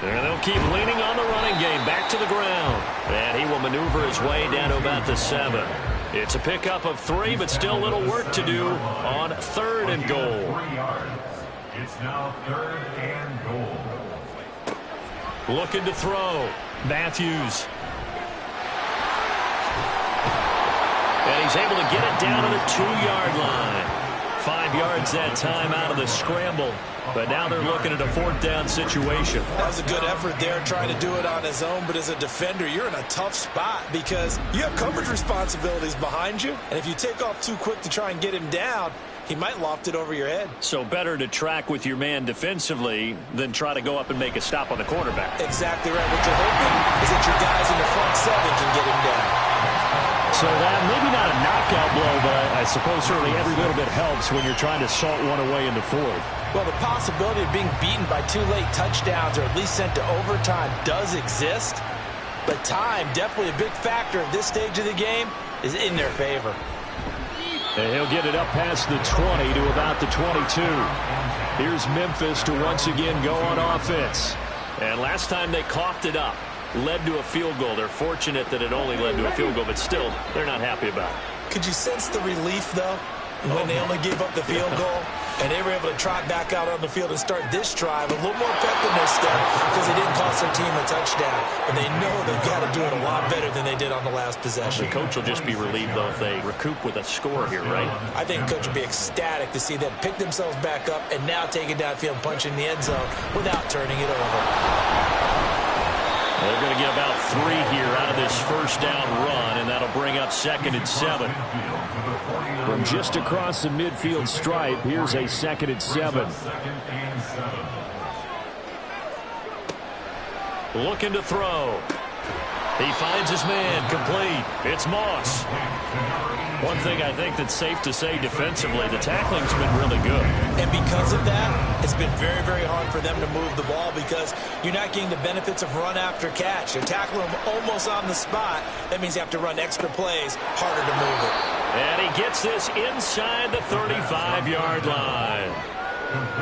And they'll keep leaning on the running game. Back to the ground. And he will maneuver his way down to about the 7. It's a pickup of 3, but still a little work to do on 3rd and goal. 3 yards. It's now 3rd and goal. Looking to throw. Matthews. And he's able to get it down to the 2-yard line. 5 yards that time out of the scramble. But now they're looking at a 4th down situation. That was a good effort there, trying to do it on his own. But as a defender, you're in a tough spot because you have coverage responsibilities behind you. And if you take off too quick to try and get him down, he might loft it over your head. So better to track with your man defensively than try to go up and make a stop on the quarterback. Exactly right. What you're hoping is that your guys in the front 7 can get him down. So that maybe not a knockout blow, but I suppose certainly every little bit helps when you're trying to salt one away in the 4th. Well, the possibility of being beaten by 2 late touchdowns or at least sent to overtime does exist. But time, definitely a big factor at this stage of the game, is in their favor. And he'll get it up past the 20 to about the 22. Here's Memphis to once again go on offense. And last time they coughed it up, led to a field goal. They're fortunate that it only led to a field goal, but still, they're not happy about it. Could you sense the relief, though, when they only gave up the field goal? And they were able to trot back out on the field and start this drive a little more pep in their step because they didn't cost their team a touchdown. And they know they've got to do it a lot better than they did on the last possession. The coach will just be relieved, though, if they recoup with a score here, right? I think the coach will be ecstatic to see them pick themselves back up and now take it downfield and punch in the end zone without turning it over. They're going to get about 3 here out of this 1st down run, and that'll bring up 2nd and 7. From just across the midfield stripe, here's a 2nd and 7. Looking to throw. He finds his man, complete. It's Moss. One thing I think that's safe to say defensively, the tackling's been really good. And because of that, it's been very, very hard for them to move the ball because you're not getting the benefits of run after catch. You're tackling them almost on the spot. That means you have to run extra plays, harder to move it. And he gets this inside the 35-yard line.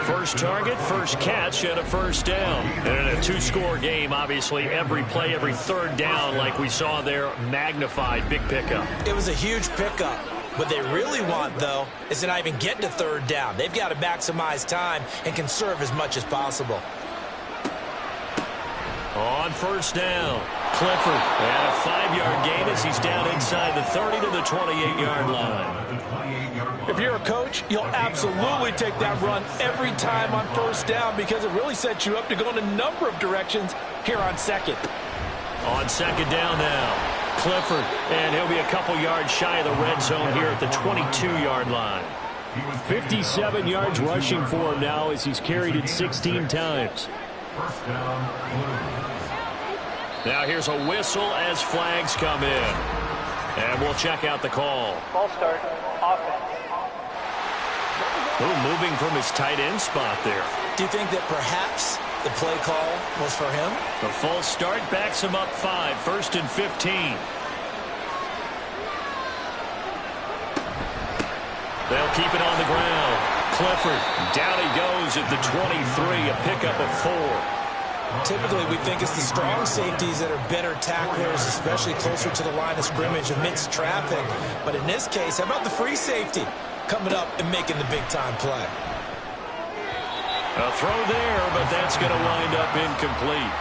First target, first catch, and a first down. And in a two-score game, obviously, every play, every third down, like we saw there, magnified, big pickup. It was a huge pickup. What they really want, though, is to not even get to third down. They've got to maximize time and conserve as much as possible. On first down, Clifford. And a 5-yard gain as he's down inside the 30 to the 28-yard line. If you're a coach, you'll absolutely take that run every time on first down because it really sets you up to go in a number of directions here on second. On second down now, Clifford. And he'll be a couple yards shy of the red zone here at the 22-yard line. 57 yards rushing for him now as he's carried it 16 times. First down, now here's a whistle as flags come in. And we'll check out the call. Ball start, offense. Ooh, moving from his tight end spot there. Do you think that perhaps the play call was for him? The false start backs him up 5, first and 15. They'll keep it on the ground. Clifford, down he goes at the 23, a pickup of 4. Typically, we think it's the strong safeties that are better tacklers, especially closer to the line of scrimmage amidst traffic. But in this case, how about the free safety coming up and making the big-time play? A throw there, but that's going to wind up incomplete.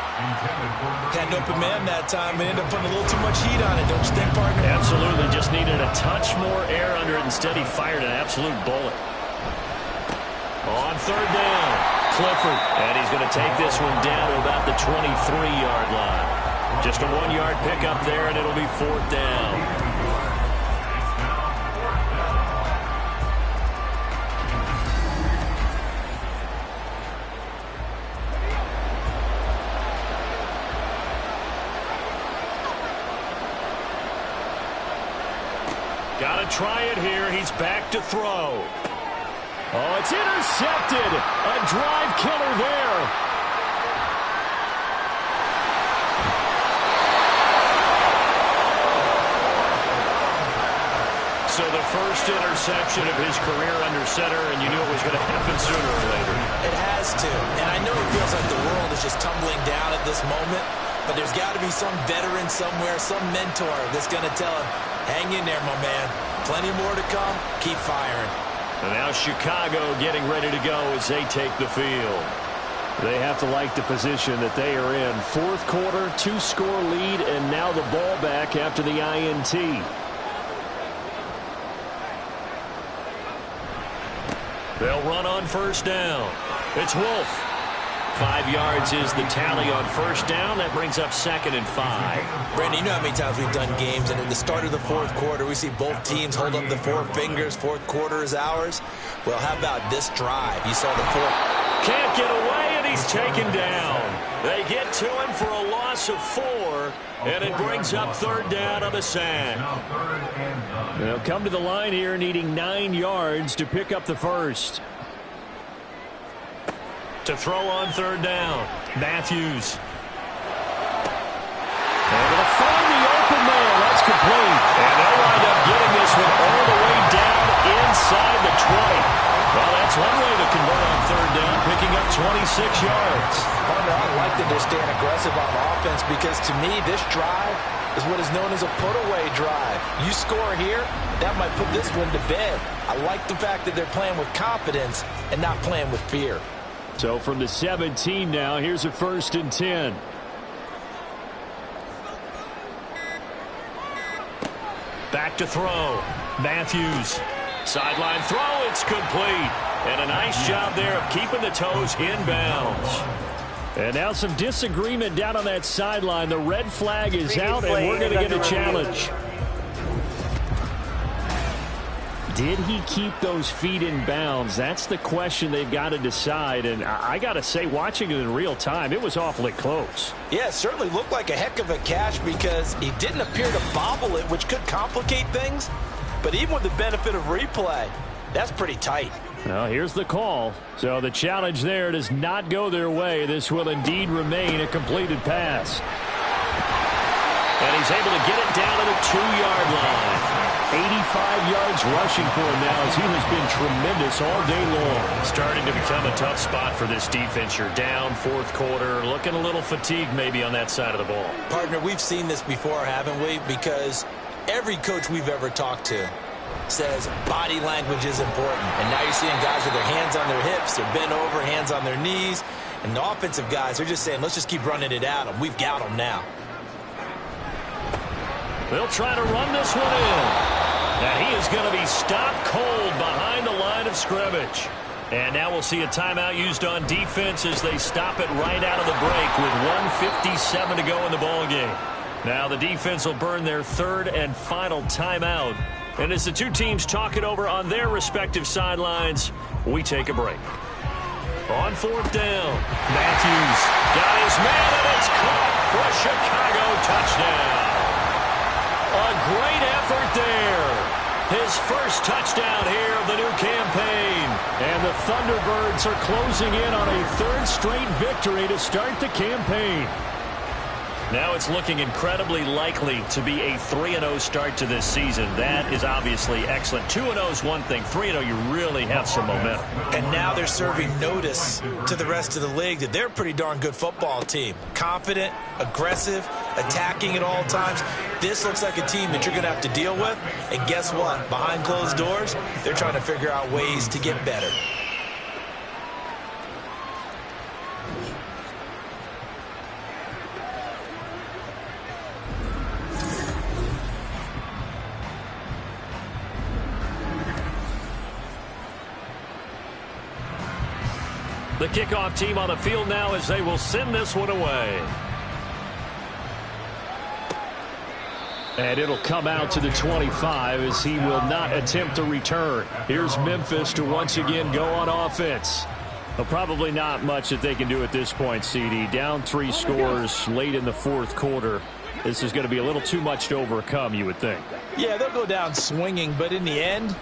Had an open man that time and ended up putting a little too much heat on it, don't you think, partner? Absolutely, just needed a touch more air under it. Instead, he fired an absolute bullet. On third down, Clifford, and he's going to take this one down to about the 23-yard line. Just a 1-yard pickup there, and it'll be fourth down. Got to try it here. He's back to throw. Oh, it's intercepted. A drive killer there. So the first interception of his career under center, and you knew it was going to happen sooner or later. It has to. And I know it feels like the world is just tumbling down at this moment, but there's got to be some veteran somewhere, some mentor that's going to tell him, hang in there, my man. Plenty more to come. Keep firing. And now Chicago getting ready to go as they take the field. They have to like the position that they are in. Fourth quarter, 2-score lead, and now the ball back after the INT. They'll run on first down. It's Wolf. 5 yards is the tally on first down. That brings up second and 5. Brandon, you know how many times we've done games, and at the start of the fourth quarter, we see both teams hold up the 4 fingers. Fourth quarter is ours. Well, how about this drive? You saw the 4. Can't get away, and he's taken down. They get to him for a loss of 4, and it brings up third down on the sack. They'll come to the line here needing 9 yards to pick up the first. To throw on third down, Matthews. They're going to find the open man. That's complete. And they'll wind up getting this one all the way down inside the 20. Well, that's one way to convert on third down, picking up 26 yards. Partner, I like that they're staying aggressive on offense because, to me, this drive is what is known as a put-away drive. You score here, that might put this one to bed. I like the fact that they're playing with confidence and not playing with fear. So from the 17 now, here's a first and 10. Back to throw. Matthews. Sideline throw. It's complete. And a nice job there of keeping the toes inbounds. And now some disagreement down on that sideline. The red flag is out, and we're going to get a challenge. Did he keep those feet in bounds? That's the question they've got to decide. And I got to say, watching it in real time, it was awfully close. Yeah, it certainly looked like a heck of a catch because he didn't appear to bobble it, which could complicate things. But even with the benefit of replay, that's pretty tight. Well, here's the call. So the challenge there does not go their way. This will indeed remain a completed pass. And he's able to get it down to the 2-yard line. 85 yards rushing for him now as he has been tremendous all day long. Starting to become a tough spot for this defense. You're down fourth quarter, looking a little fatigued maybe on that side of the ball. Partner, we've seen this before, haven't we? Because every coach we've ever talked to says body language is important. And now you're seeing guys with their hands on their hips, they're bent over, hands on their knees. And the offensive guys, they're just saying, let's just keep running it at them. We've got them now. They'll try to run this one in. And he is going to be stopped cold behind the line of scrimmage. And now we'll see a timeout used on defense as they stop it right out of the break with 1:57 to go in the ballgame. Now the defense will burn their third and final timeout. And as the two teams talk it over on their respective sidelines, we take a break. On fourth down, Matthews got his man, and it's caught for a Chicago touchdown. A great effort there. His first touchdown here of the new campaign. And the Thunderbirds are closing in on a third straight victory to start the campaign. Now it's looking incredibly likely to be a 3-0 start to this season. That is obviously excellent. 2-0 is one thing. 3-0, you really have some momentum. And now they're serving notice to the rest of the league that they're a pretty darn good football team. Confident, aggressive, attacking at all times. This looks like a team that you're going to have to deal with. And guess what? Behind closed doors, they're trying to figure out ways to get better. The kickoff team on the field now as they will send this one away. And it'll come out to the 25 as he will not attempt to return. Here's Memphis to once again go on offense. Well, probably not much that they can do at this point, CD. Down 3 scores late in the fourth quarter. This is going to be a little too much to overcome, you would think. Yeah, they'll go down swinging, but in the end,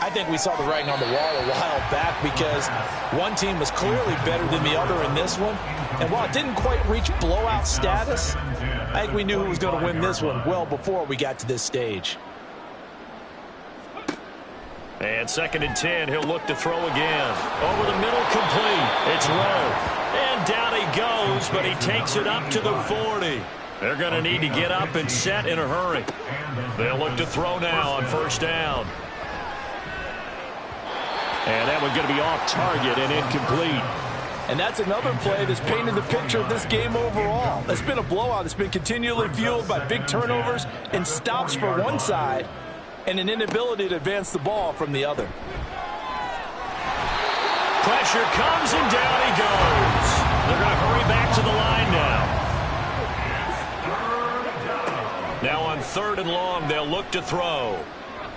I think we saw the writing on the wall a while back because one team was clearly better than the other in this one. And while it didn't quite reach blowout status, I think we knew who was going to win this one well before we got to this stage. And 2nd and 10, he'll look to throw again. Over the middle, complete. It's Rowe. And down he goes, but he takes it up to the 40. They're going to need to get up and set in a hurry. They'll look to throw now on first down. And that one's going to be off target and incomplete. And that's another play that's painted the picture of this game overall. It's been a blowout. It's been continually fueled by big turnovers and stops for one side and an inability to advance the ball from the other. Pressure comes and down he goes. They're going to hurry back to the line now. Now on 3rd and long, they'll look to throw.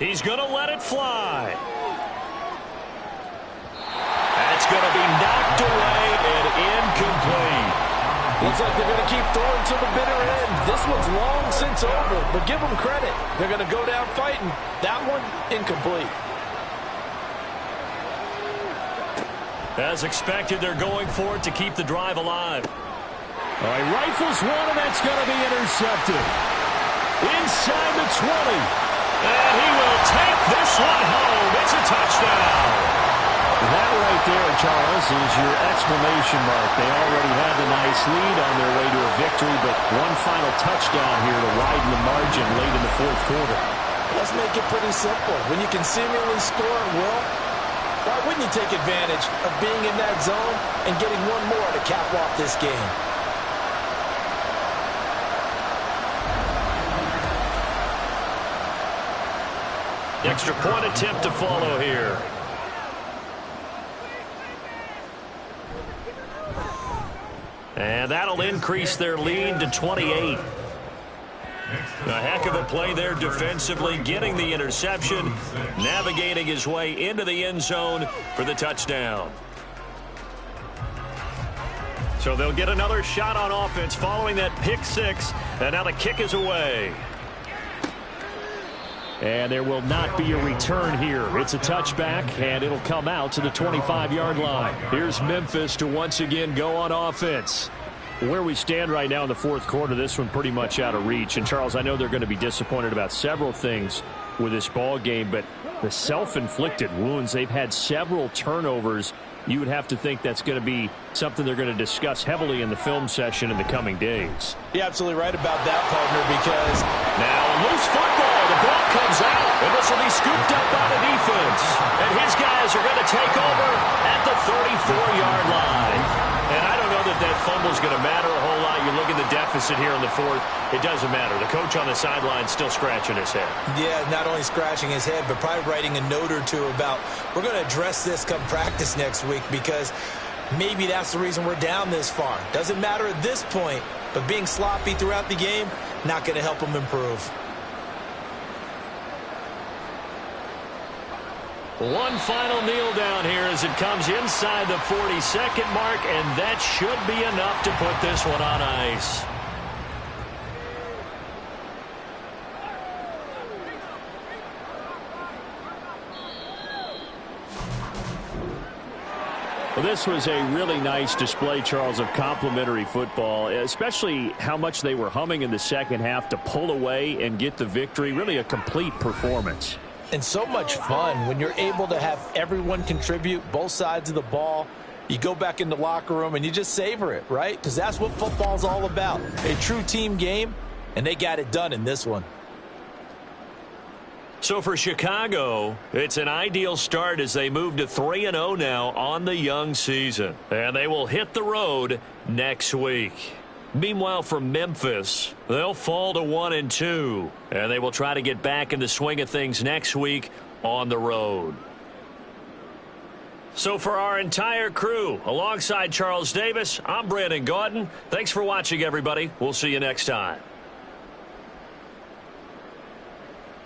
He's going to let it fly. That's going to be knocked away and incomplete. Looks like they're going to keep throwing to the bitter end. This one's long since over, but give them credit. They're going to go down fighting. That one, incomplete. As expected, they're going for it to keep the drive alive. All right, rifles one, and that's going to be intercepted. Inside the 20. And he will take this one home. It's a touchdown. That right there, Charles, is your exclamation mark. They already had the nice lead on their way to a victory, but one final touchdown here to widen the margin late in the fourth quarter. Let's make it pretty simple. When you can seemingly score at will, why wouldn't you take advantage of being in that zone and getting one more to cap off this game? Extra point attempt to follow here. And that'll increase their lead to 28. A heck of a play there defensively, getting the interception, navigating his way into the end zone for the touchdown. So they'll get another shot on offense following that pick six, and now the kick is away. And there will not be a return here. It's a touchback, and it'll come out to the 25-yard line. Here's Memphis to once again go on offense. Where we stand right now in the fourth quarter, this one pretty much out of reach. And, Charles, I know they're going to be disappointed about several things with this ball game, but the self-inflicted wounds, they've had several turnovers. You would have to think that's going to be something they're going to discuss heavily in the film session in the coming days. You're absolutely right about that, partner, because now a loose football. The ball comes out, and this will be scooped up by the defense. And his guys are going to take over at the 34-yard line. And I don't know that that fumble is going to matter a whole lot. You look at the deficit here in the fourth, it doesn't matter. The coach on the sideline still scratching his head. Yeah, not only scratching his head, but probably writing a note or two about, we're going to address this come practice next week, because maybe that's the reason we're down this far. Doesn't matter at this point, but being sloppy throughout the game, not going to help him improve. One final kneel down here as it comes inside the 40-second mark, and that should be enough to put this one on ice. Well, this was a really nice display, Charles, of complimentary football, especially how much they were humming in the second half to pull away and get the victory. Really a complete performance. And so much fun when you're able to have everyone contribute, both sides of the ball. You go back in the locker room and you just savor it, right? Because that's what football's all about. A true team game, and they got it done in this one. So for Chicago, it's an ideal start as they move to 3-0 now on the young season. And they will hit the road next week. Meanwhile, for Memphis, they'll fall to 1-2, and they will try to get back in the swing of things next week on the road. So for our entire crew, alongside Charles Davis, I'm Brandon Gaudin. Thanks for watching, everybody. We'll see you next time.